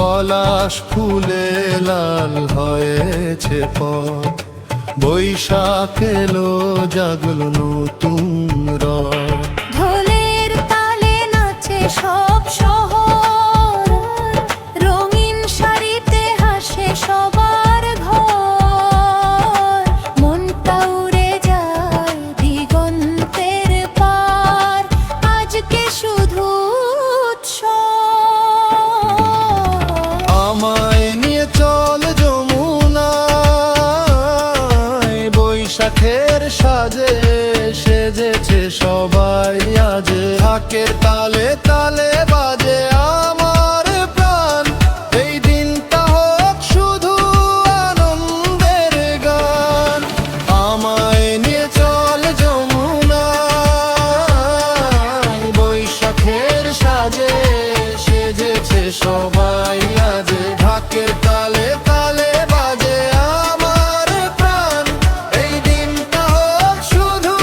পলাশ ফুলে লাল হয়েছে পথ, বৈশাখ এলো জাগলো নতুন রথ। ঢোলের তালে নাচে সব শহর, রঙিন শাড়িতে হাসে সবার ঘর। মনটা উড়ে যায় দিগন্তের পার, আজকে শুধু আমায় নিয়ে চল যমুনায়, বৈশাখের সাজে সেজেছে সবাই আজ। ঢাকের তালে তালে বাজে আমার প্রাণ, এই দিনটা হোক শুধু আনন্দের গান। আমায় নিয়ে চল যমুনায়, বৈশাখের সাজে সেজেছে সবাই আজ। ঢাকের তালে তালে বাজে আমার প্রাণ, এই দিনটা হোক শুধু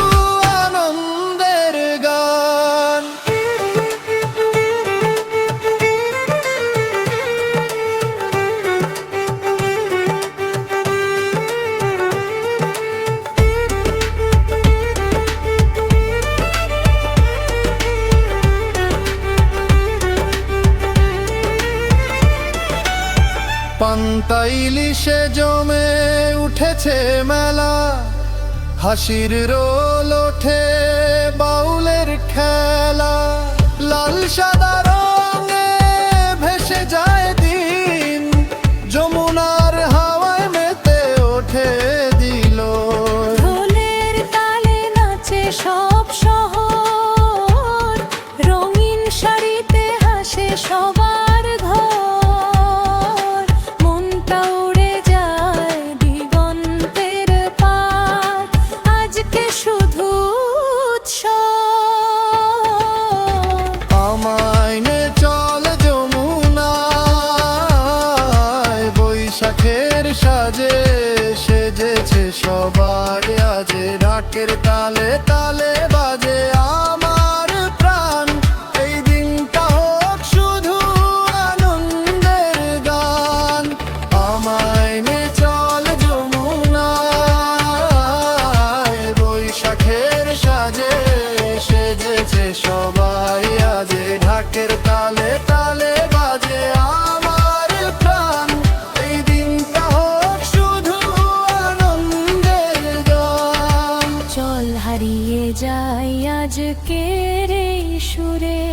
আনন্দের গান। পান্তা ইলিশে জমে উঠেছে মেলা, হাসির রোল ওঠে বাউলের খেলা। লাল সাদা রঙে ভেসে যায় দিন, যমুনার হাওয়ায় মেতে ওঠে দিল। ঢোলের তালে নাচে সব শহর, রঙিন শাড়িতে হাসে সবার ঘর। মনটা উড়ে যায় দিগন্তের পার, আজকে শুধু আমায় নে চল যমুনায়, বৈশাখের সাজে সেজেছে সবার আজ। ঢাকের তালে তালে বাজে আমার প্রাণ, এই দিনটা হোক শুধু আনন্দের গান। আমায় নে চল যমুনায়, বৈশাখের সাজে সেজেছে সবাই আজ। ঢাকের তালে তালে বাজে আমার প্রাণ, এই দিনটা হোক শুধু আনন্দের গান। চল হারিয়ে যাই আজকের এই সুরে,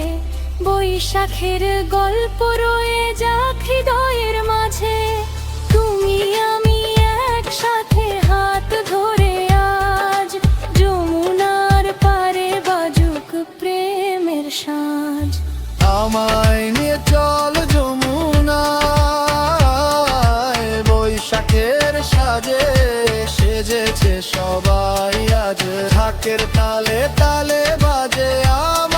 বৈশাখের গল্প রয়ে যাক হৃদয়ের মাঝে। তুমি আমি একসাথে হাত ধরে আজ, যমুনার পারে বাজুক প্রেমের সাজ। আমায় নিয়ে চল যমুনায়, বৈশাখের সাজে সেজেছে সবাই আজ। ঢাকের তালে তালে বাজে আমার